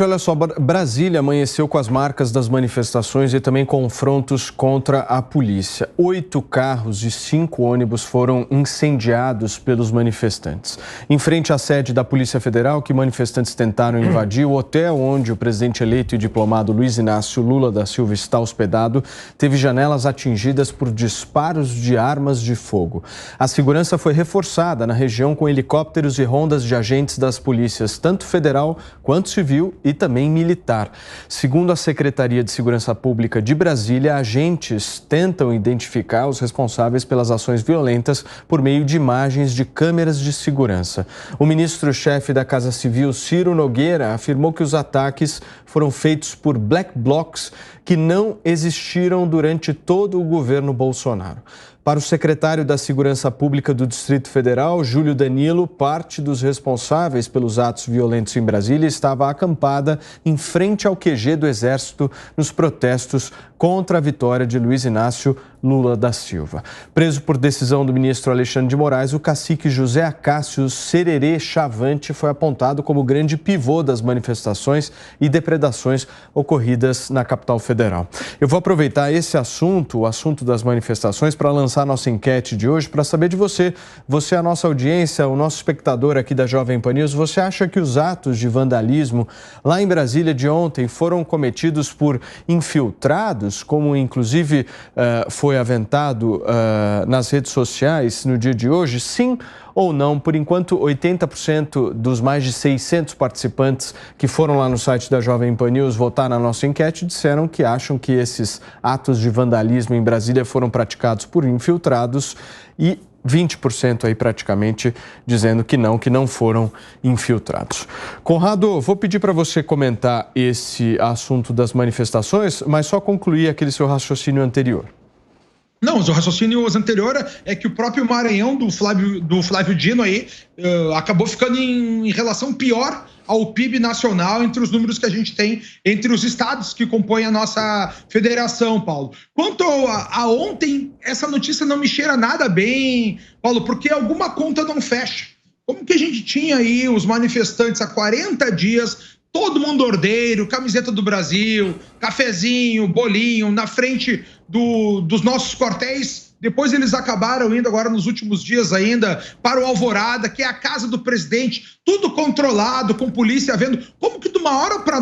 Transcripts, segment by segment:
Olha só, Brasília amanheceu com as marcas das manifestações e também confrontos contra a polícia. 8 carros e 5 ônibus foram incendiados pelos manifestantes. Em frente à sede da Polícia Federal, que manifestantes tentaram invadir, o hotel onde o presidente eleito e diplomado Luiz Inácio Lula da Silva está hospedado, teve janelas atingidas por disparos de armas de fogo. A segurança foi reforçada na região com helicópteros e rondas de agentes das polícias, tanto federal quanto civil e também militar. Segundo a Secretaria de Segurança Pública de Brasília, agentes tentam identificar os responsáveis pelas ações violentas por meio de imagens de câmeras de segurança. O ministro-chefe da Casa Civil, Ciro Nogueira, afirmou que os ataques foram feitos por black blocs que não existiram durante todo o governo Bolsonaro. Para o secretário da Segurança Pública do Distrito Federal, Júlio Danilo, parte dos responsáveis pelos atos violentos em Brasília estava acampada em frente ao QG do Exército nos protestos contra a vitória de Luiz Inácio Lula da Silva. Preso por decisão do ministro Alexandre de Moraes, o cacique José Acácio Sererê Chavante foi apontado como grande pivô das manifestações e depredações ocorridas na capital federal. Eu vou aproveitar esse assunto, o assunto das manifestações, para lançar a nossa enquete de hoje, para saber de você. Você é a nossa audiência, o nosso espectador aqui da Jovem Pan News. Você acha que os atos de vandalismo lá em Brasília de ontem foram cometidos por infiltrados, como inclusive foi aventado nas redes sociais no dia de hoje? Sim ou não? Por enquanto, 80% dos mais de 600 participantes que foram lá no site da Jovem Pan News votar na nossa enquete disseram que acham que esses atos de vandalismo em Brasília foram praticados por infiltrados e 20% aí praticamente dizendo que não foram infiltrados. Conrado, vou pedir para você comentar esse assunto das manifestações, mas só concluir aquele seu raciocínio anterior. Não, o raciocínio anterior é que o próprio Maranhão do Flávio Dino aí acabou ficando em relação pior ao PIB nacional entre os números que a gente tem entre os estados que compõem a nossa federação, Paulo. Quanto a ontem, essa notícia não me cheira nada bem, Paulo, porque alguma conta não fecha. Como que a gente tinha aí os manifestantes há 40 dias, todo mundo ordeiro, camiseta do Brasil, cafezinho, bolinho, na frente dos nossos quartéis. Depois eles acabaram indo agora nos últimos dias ainda para o Alvorada, que é a casa do presidente, tudo controlado, com polícia vendo. Como que de uma hora para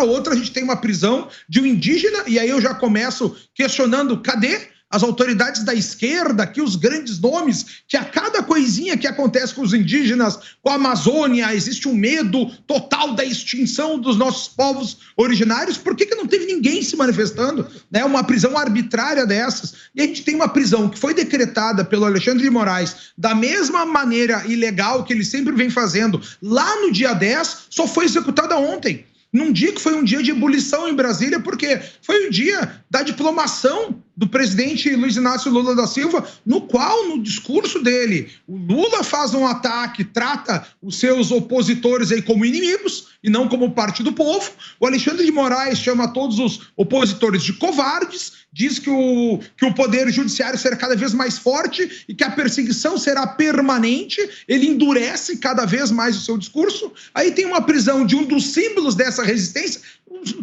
outra a gente tem uma prisão de um indígena? E aí eu já começo questionando, cadê as autoridades da esquerda, aqui os grandes nomes, que a cada coisinha que acontece com os indígenas, com a Amazônia, existe um medo total da extinção dos nossos povos originários? Por que não teve ninguém se manifestando? Né? Uma prisão arbitrária dessas. E a gente tem uma prisão que foi decretada pelo Alexandre de Moraes da mesma maneira ilegal que ele sempre vem fazendo lá no dia 10, só foi executada ontem. Num dia que foi um dia de ebulição em Brasília, porque foi o dia da diplomação do presidente Luiz Inácio Lula da Silva, no qual, no discurso dele, o Lula faz um ataque, trata os seus opositores aí como inimigos e não como parte do povo. O Alexandre de Moraes chama todos os opositores de covardes, diz que o poder judiciário será cada vez mais forte e que a perseguição será permanente. Ele endurece cada vez mais o seu discurso. Aí tem uma prisão de um dos símbolos dessa resistência,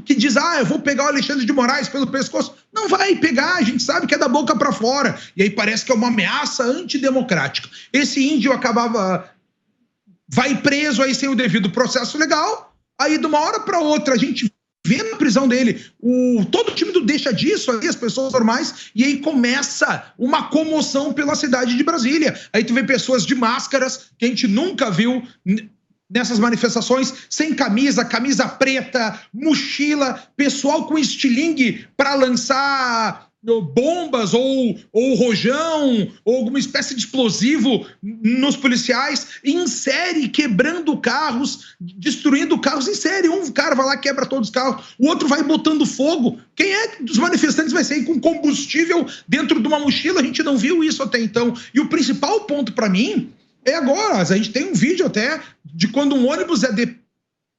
que diz, eu vou pegar o Alexandre de Moraes pelo pescoço. Não vai pegar, a gente sabe que é da boca para fora. E aí parece que é uma ameaça antidemocrática. Esse índio vai preso aí sem o devido processo legal, aí de uma hora para outra a gente vê na prisão dele todo o time do deixa disso aí, as pessoas normais, e aí começa uma comoção pela cidade de Brasília. Aí tu vê pessoas de máscaras que a gente nunca viu nessas manifestações, sem camisa, camisa preta, mochila, pessoal com estilingue para lançar bombas ou rojão ou alguma espécie de explosivo nos policiais, em série, quebrando carros, destruindo carros em série. Um cara vai lá, quebra todos os carros, o outro vai botando fogo. Quem é dos manifestantes vai sair com combustível dentro de uma mochila? A gente não viu isso até então. E o principal ponto para mim é agora, a gente tem um vídeo até de quando um ônibus é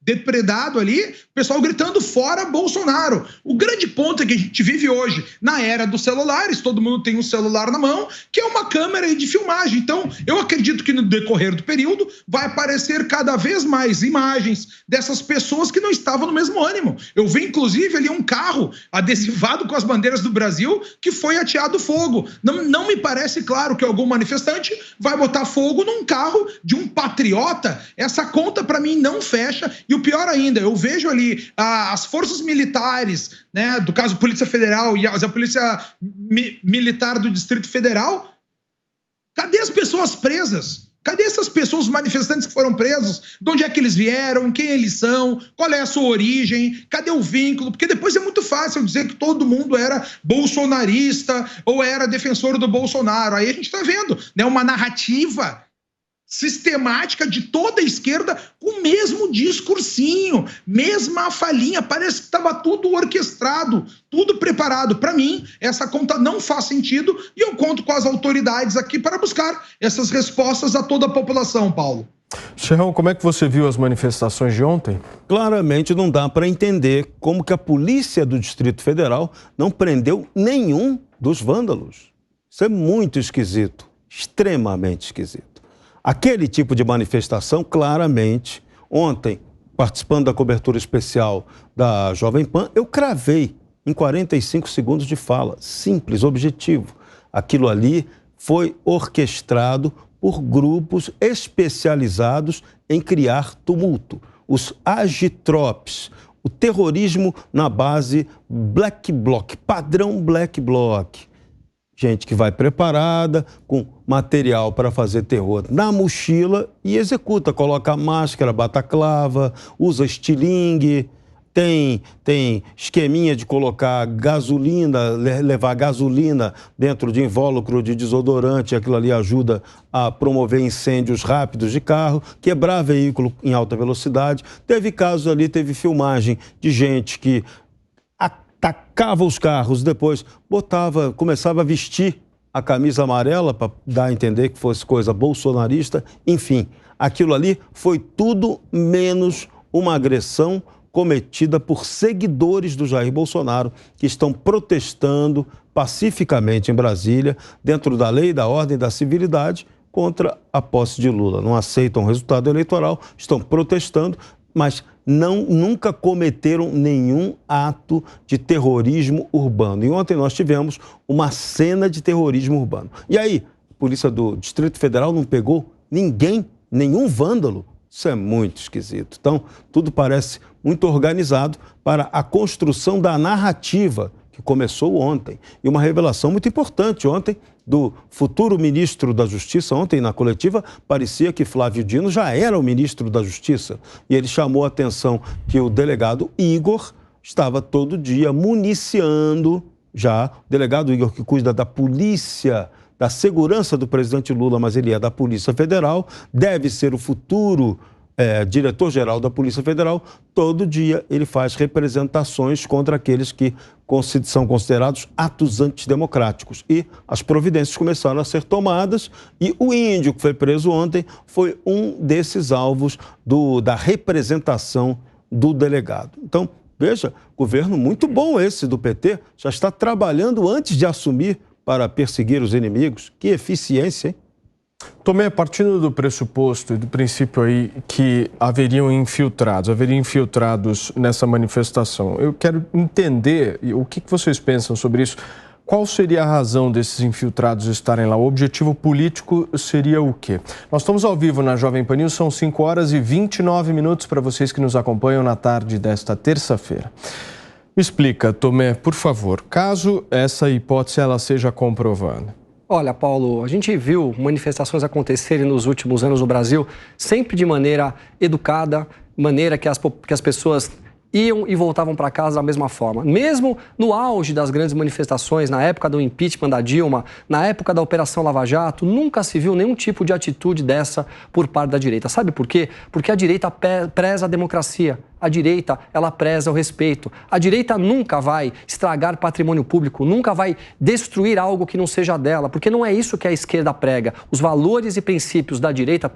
depredado ali, o pessoal gritando fora Bolsonaro. O grande ponto é que a gente vive hoje na era dos celulares, todo mundo tem um celular na mão, que é uma câmera de filmagem. Então, eu acredito que no decorrer do período vai aparecer cada vez mais imagens dessas pessoas que não estavam no mesmo ânimo. Eu vi, inclusive, ali um carro adesivado com as bandeiras do Brasil que foi ateado fogo. Não me parece claro que algum manifestante vai botar fogo num carro de um patriota. Essa conta, para mim, não fecha. E o pior ainda, eu vejo ali as forças militares, né, do caso Polícia Federal e a Polícia Militar do Distrito Federal. Cadê as pessoas presas? Cadê essas pessoas, os manifestantes que foram presos? De onde é que eles vieram? Quem eles são? Qual é a sua origem? Cadê o vínculo? Porque depois é muito fácil dizer que todo mundo era bolsonarista ou era defensor do Bolsonaro. Aí a gente está vendo, né, uma narrativa sistemática de toda a esquerda com o mesmo discursinho, mesma falinha, parece que estava tudo orquestrado, tudo preparado. Para mim, essa conta não faz sentido e eu conto com as autoridades aqui para buscar essas respostas a toda a população, Paulo. Cherrão, como é que você viu as manifestações de ontem? Claramente não dá para entender como que a polícia do Distrito Federal não prendeu nenhum dos vândalos. Isso é muito esquisito, extremamente esquisito. Aquele tipo de manifestação, claramente, ontem, participando da cobertura especial da Jovem Pan, eu cravei em 45 segundos de fala, simples, objetivo. Aquilo ali foi orquestrado por grupos especializados em criar tumulto. Os agitropes, o terrorismo na base Black Bloc, padrão Black Bloc. Gente que vai preparada, com material para fazer terror na mochila e executa, coloca máscara, bataclava, usa estilingue, tem esqueminha de colocar gasolina, levar gasolina dentro de invólucro de desodorante, aquilo ali ajuda a promover incêndios rápidos de carro, quebrar veículo em alta velocidade. Teve casos ali, teve filmagem de gente que tacava os carros, depois começava a vestir a camisa amarela para dar a entender que fosse coisa bolsonarista. Enfim, aquilo ali foi tudo menos uma agressão cometida por seguidores do Jair Bolsonaro que estão protestando pacificamente em Brasília, dentro da lei, da ordem e da civilidade, contra a posse de Lula. Não aceitam o resultado eleitoral, estão protestando, mas nunca cometeram nenhum ato de terrorismo urbano. E ontem nós tivemos uma cena de terrorismo urbano. E aí, a polícia do Distrito Federal não pegou ninguém, nenhum vândalo? Isso é muito esquisito. Então, tudo parece muito organizado para a construção da narrativa que começou ontem. E uma revelação muito importante ontem do futuro ministro da Justiça. Ontem, na coletiva, parecia que Flávio Dino já era o ministro da Justiça. E ele chamou a atenção que o delegado Igor estava todo dia municiando, já, o delegado Igor que cuida da polícia, da segurança do presidente Lula, mas ele é da Polícia Federal, deve ser o futuro diretor-geral da Polícia Federal. Todo dia ele faz representações contra aqueles que são considerados atos antidemocráticos. E as providências começaram a ser tomadas e o índio que foi preso ontem foi um desses alvos da representação do delegado. Então, veja, governo muito bom esse do PT, já está trabalhando antes de assumir para perseguir os inimigos. Que eficiência, hein? Tomé, partindo do pressuposto e do princípio aí que haveriam infiltrados nessa manifestação, eu quero entender o que vocês pensam sobre isso. Qual seria a razão desses infiltrados estarem lá? O objetivo político seria o quê? Nós estamos ao vivo na Jovem Pan News, são 5 horas e 29 minutos para vocês que nos acompanham na tarde desta terça-feira. Me explica, Tomé, por favor, caso essa hipótese ela seja comprovada. Olha, Paulo, a gente viu manifestações acontecerem nos últimos anos no Brasil, sempre de maneira educada, maneira que as pessoas iam e voltavam para casa da mesma forma. Mesmo no auge das grandes manifestações, na época do impeachment da Dilma, na época da Operação Lava Jato, nunca se viu nenhum tipo de atitude dessa por parte da direita. Sabe por quê? Porque a direita preza a democracia. a direita, ela preza o respeito. A direita nunca vai estragar patrimônio público, nunca vai destruir algo que não seja dela, porque não é isso que a esquerda prega. Os valores e princípios da direita,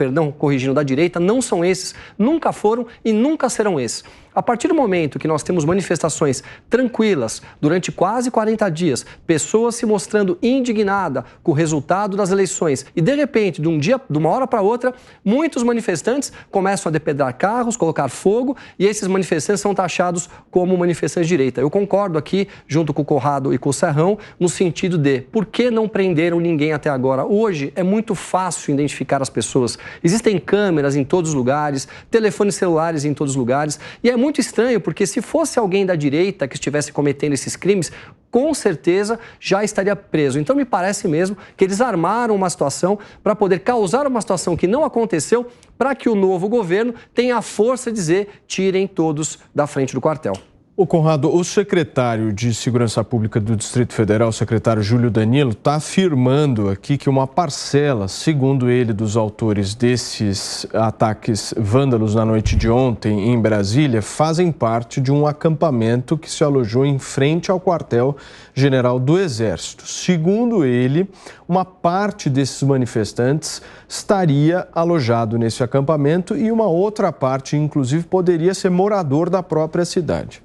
da direita, não são esses, nunca foram e nunca serão esses. A partir do momento que nós temos manifestações tranquilas, durante quase 40 dias, pessoas se mostrando indignadas com o resultado das eleições e, de repente, de uma hora para outra, muitos manifestantes começam a depredar carros, colocar fogo e esses manifestantes são taxados como manifestantes de direita. Eu concordo aqui, junto com o Conrado e com o Serrão, no sentido de por que não prenderam ninguém até agora? Hoje é muito fácil identificar as pessoas. Existem câmeras em todos os lugares, telefones celulares em todos os lugares e é muito estranho, porque se fosse alguém da direita que estivesse cometendo esses crimes, com certeza já estaria preso. Então me parece mesmo que eles armaram uma situação para poder causar uma situação que não aconteceu, para que o novo governo tenha a força de dizer: tirem todos da frente do quartel. O Conrado, o secretário de Segurança Pública do Distrito Federal, o secretário Júlio Danilo, está afirmando aqui que uma parcela, segundo ele, dos autores desses ataques vândalos na noite de ontem em Brasília fazem parte de um acampamento que se alojou em frente ao quartel-general do Exército. Segundo ele, uma parte desses manifestantes estaria alojado nesse acampamento e uma outra parte, inclusive, poderia ser morador da própria cidade.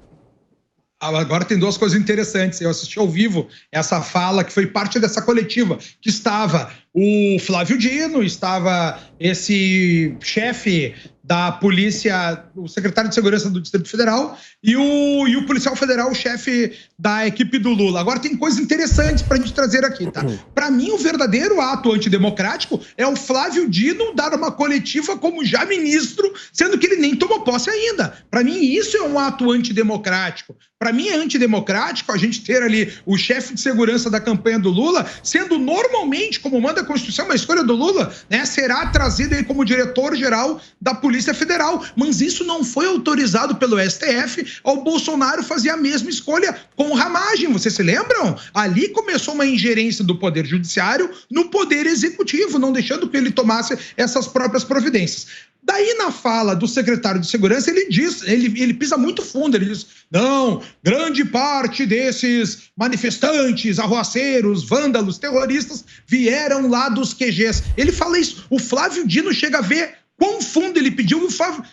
Agora tem duas coisas interessantes. Eu assisti ao vivo essa fala que foi parte dessa coletiva, que estava o Flávio Dino, estava esse chefe da polícia, o secretário de Segurança do Distrito Federal e o policial federal, o chefe da equipe do Lula. Agora tem coisas interessantes para a gente trazer aqui, tá? Para mim, o verdadeiro ato antidemocrático é o Flávio Dino dar uma coletiva como já ministro, sendo que ele nem tomou posse ainda. Para mim, isso é um ato antidemocrático. Para mim, é antidemocrático a gente ter ali o chefe de segurança da campanha do Lula, sendo normalmente, como manda a Constituição, uma escolha do Lula, né, será trazido aí como diretor-geral da Polícia Federal. Mas isso não foi autorizado pelo STF. O Bolsonaro fazia a mesma escolha com Ramagem. Vocês se lembram? Ali começou uma ingerência do Poder Judiciário no Poder Executivo, não deixando que ele tomasse essas próprias providências. Daí, na fala do secretário de Segurança, ele diz, ele pisa muito fundo, ele diz: não, grande parte desses manifestantes, arruaceiros, vândalos, terroristas vieram lá dos QGs. Ele fala isso. O Flávio Dino chega a ver quão fundo ele pediu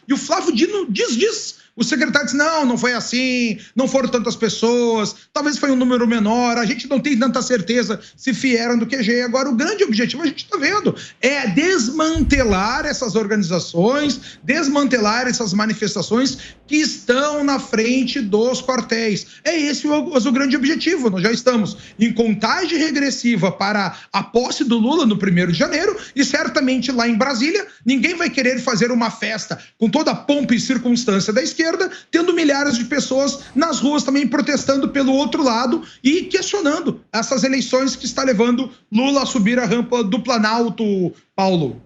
e o Flávio Dino diz. O secretário disse: não foi assim, não foram tantas pessoas, talvez foi um número menor, a gente não tem tanta certeza se vieram do QG. Agora, o grande objetivo, a gente está vendo, é desmantelar essas organizações, desmantelar essas manifestações que estão na frente dos quartéis. É esse o grande objetivo. Nós já estamos em contagem regressiva para a posse do Lula no 1º de janeiro e certamente lá em Brasília ninguém vai querer fazer uma festa com toda a pompa e circunstância da esquerda, tendo milhares de pessoas nas ruas também protestando pelo outro lado e questionando essas eleições que está levando Lula a subir a rampa do Planalto, Paulo.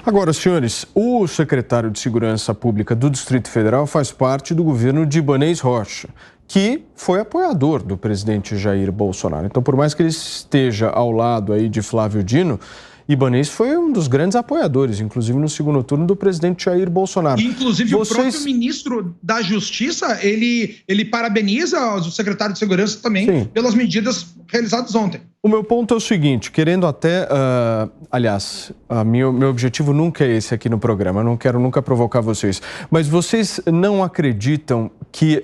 Agora, senhores, o secretário de Segurança Pública do Distrito Federal faz parte do governo de Ibanez Rocha, que foi apoiador do presidente Jair Bolsonaro. Então, por mais que ele esteja ao lado aí de Flávio Dino, Ibanez foi um dos grandes apoiadores, inclusive no segundo turno, do presidente Jair Bolsonaro. Inclusive, o próprio ministro da Justiça, ele parabeniza o secretário de Segurança também, sim, pelas medidas realizadas ontem. O meu ponto é o seguinte, querendo até, aliás, meu objetivo nunca é esse aqui no programa, eu não quero nunca provocar vocês, mas vocês não acreditam que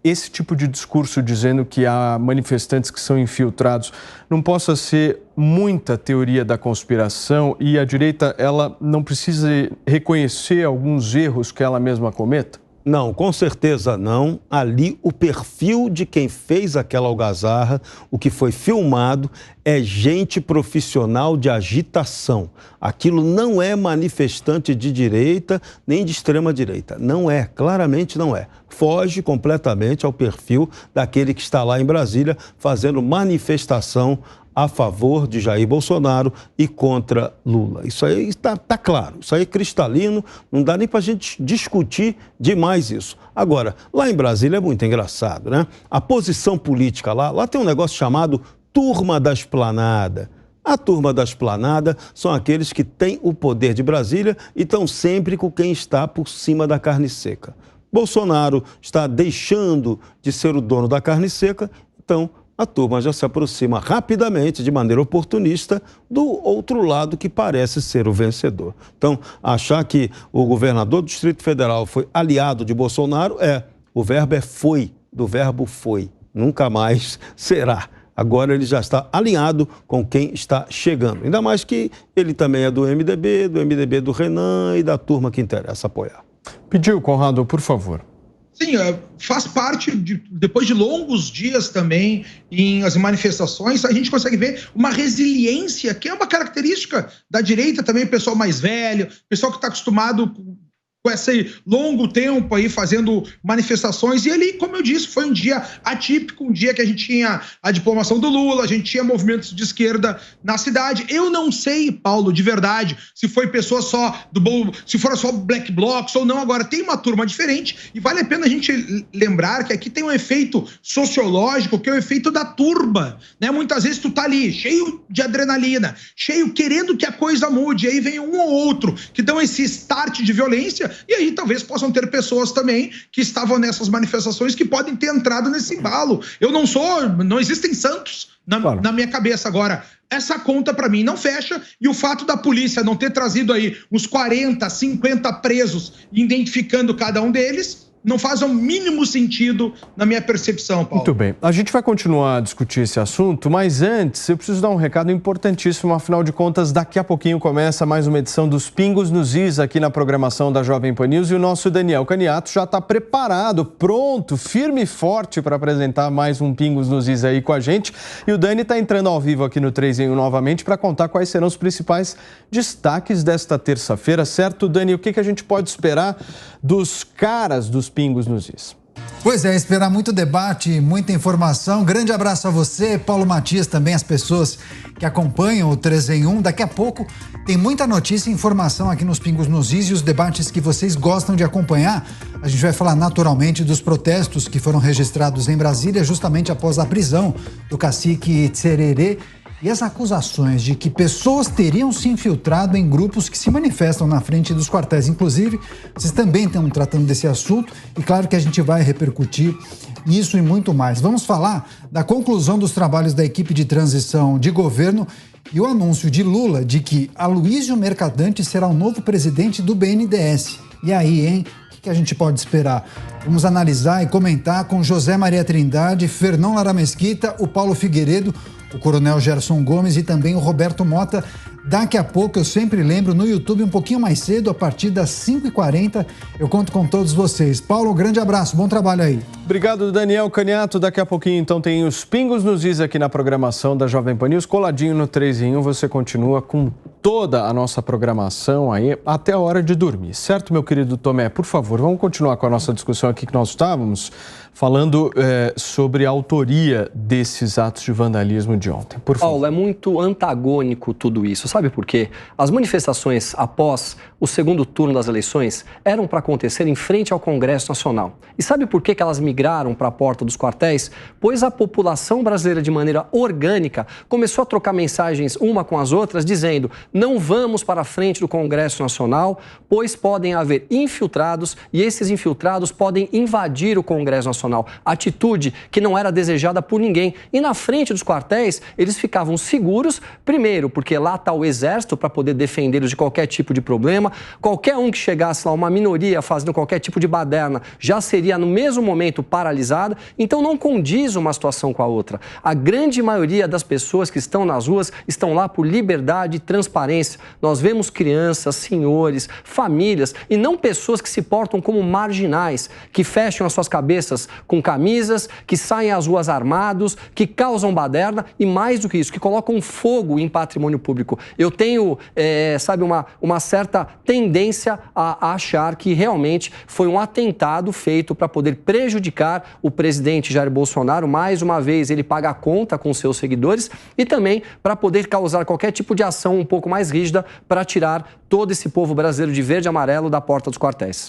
esse tipo de discurso dizendo que há manifestantes que são infiltrados não possa ser muita teoria da conspiração e a direita ela não precisa reconhecer alguns erros que ela mesma cometa? Não, com certeza não. Ali o perfil de quem fez aquela algazarra, o que foi filmado, é gente profissional de agitação. Aquilo não é manifestante de direita nem de extrema direita. Não é, claramente não é. Foge completamente ao perfil daquele que está lá em Brasília fazendo manifestação a favor de Jair Bolsonaro e contra Lula. Isso aí está claro, isso aí é cristalino, não dá nem para a gente discutir demais isso. Agora, lá em Brasília é muito engraçado, né? A posição política lá tem um negócio chamado Turma da Esplanada. A Turma da Esplanada são aqueles que têm o poder de Brasília e estão sempre com quem está por cima da carne seca. Bolsonaro está deixando de ser o dono da carne seca, então a turma já se aproxima rapidamente, de maneira oportunista, do outro lado que parece ser o vencedor. Então, achar que o governador do Distrito Federal foi aliado de Bolsonaro, o verbo é foi, do verbo foi, nunca mais será. Agora ele já está alinhado com quem está chegando. Ainda mais que ele também é do MDB do Renan e da turma que interessa apoiar. Pediu, Conrado, por favor. Sim, faz parte, depois de longos dias também em as manifestações, a gente consegue ver uma resiliência, que é uma característica da direita também, pessoal mais velho, pessoal que está acostumado com esse longo tempo aí fazendo manifestações. E ali, como eu disse, foi um dia atípico, um dia que a gente tinha a diplomação do Lula, a gente tinha movimentos de esquerda na cidade. Eu não sei, Paulo, de verdade, se foi pessoa só se foram só black blocs ou não. Agora, tem uma turma diferente e vale a pena a gente lembrar que aqui tem um efeito sociológico, que é o efeito da turba, né? Muitas vezes tu tá ali, cheio de adrenalina, cheio, querendo que a coisa mude, e aí vem um ou outro que dão esse start de violência. E aí talvez possam ter pessoas também que estavam nessas manifestações que podem ter entrado nesse embalo. Não existem santos na minha cabeça. Agora, essa conta para mim não fecha, e o fato da polícia não ter trazido aí uns 40, 50 presos, identificando cada um deles, não faz o mínimo sentido na minha percepção, Paulo. Muito bem. A gente vai continuar a discutir esse assunto, mas antes eu preciso dar um recado importantíssimo. Afinal de contas, daqui a pouquinho começa mais uma edição dos Pingos nos Is aqui na programação da Jovem Pan News, e o nosso Daniel Caniato já está preparado, pronto, firme e forte para apresentar mais um Pingos nos Is aí com a gente. E o Dani está entrando ao vivo aqui no 3 em 1 novamente para contar quais serão os principais destaques desta terça-feira, certo, Dani? O que a gente pode esperar dos caras dos Pingos nos Is? Pois é, esperar muito debate, muita informação. Grande abraço a você, Paulo Matias, também as pessoas que acompanham o 3 em 1. Daqui a pouco tem muita notícia e informação aqui nos Pingos nos Is, e os debates que vocês gostam de acompanhar. A gente vai falar naturalmente dos protestos que foram registrados em Brasília justamente após a prisão do cacique Tsererê, e as acusações de que pessoas teriam se infiltrado em grupos que se manifestam na frente dos quartéis. Inclusive, vocês também estão tratando desse assunto, e claro que a gente vai repercutir isso e muito mais. Vamos falar da conclusão dos trabalhos da equipe de transição de governo e o anúncio de Lula de que Aloysio Mercadante será o novo presidente do BNDES. E aí, hein? O que a gente pode esperar? Vamos analisar e comentar com José Maria Trindade, Fernão Lara Mesquita, o Paulo Figueiredo, o Coronel Gerson Gomes e também o Roberto Mota. Daqui a pouco, eu sempre lembro, no YouTube, um pouquinho mais cedo, a partir das 5h40, eu conto com todos vocês. Paulo, grande abraço, bom trabalho aí. Obrigado, Daniel Caniato. Daqui a pouquinho, então, tem os Pingos nos Is aqui na programação da Jovem Pan News. Coladinho no 3 em 1, você continua com toda a nossa programação aí até a hora de dormir. Certo, meu querido Tomé? Por favor, vamos continuar com a nossa discussão aqui que nós estávamos falando sobre a autoria desses atos de vandalismo de ontem. Por favor. Paulo, é muito antagônico tudo isso. Sabe por quê? As manifestações após o segundo turno das eleições eram para acontecer em frente ao Congresso Nacional. E sabe por que elas migraram para a porta dos quartéis? Pois a população brasileira, de maneira orgânica, começou a trocar mensagens uma com as outras, dizendo: não vamos para a frente do Congresso Nacional, pois podem haver infiltrados e esses infiltrados podem invadir o Congresso Nacional. Atitude que não era desejada por ninguém. E na frente dos quartéis, eles ficavam seguros, primeiro, porque lá está o Exército para poder defendê-los de qualquer tipo de problema. Qualquer um que chegasse lá, uma minoria fazendo qualquer tipo de baderna, já seria no mesmo momento paralisada. Então não condiz uma situação com a outra. A grande maioria das pessoas que estão nas ruas estão lá por liberdade e transparência. Nós vemos crianças, senhores, famílias, e não pessoas que se portam como marginais, que fecham as suas cabeças com camisas, que saem às ruas armados, que causam baderna e, mais do que isso, que colocam fogo em patrimônio público. Eu tenho, uma certa tendência a achar que realmente foi um atentado feito para poder prejudicar o presidente Jair Bolsonaro. Mais uma vez, ele paga a conta com seus seguidores, e também para poder causar qualquer tipo de ação um pouco mais rígida para tirar todo esse povo brasileiro de verde e amarelo da porta dos quartéis.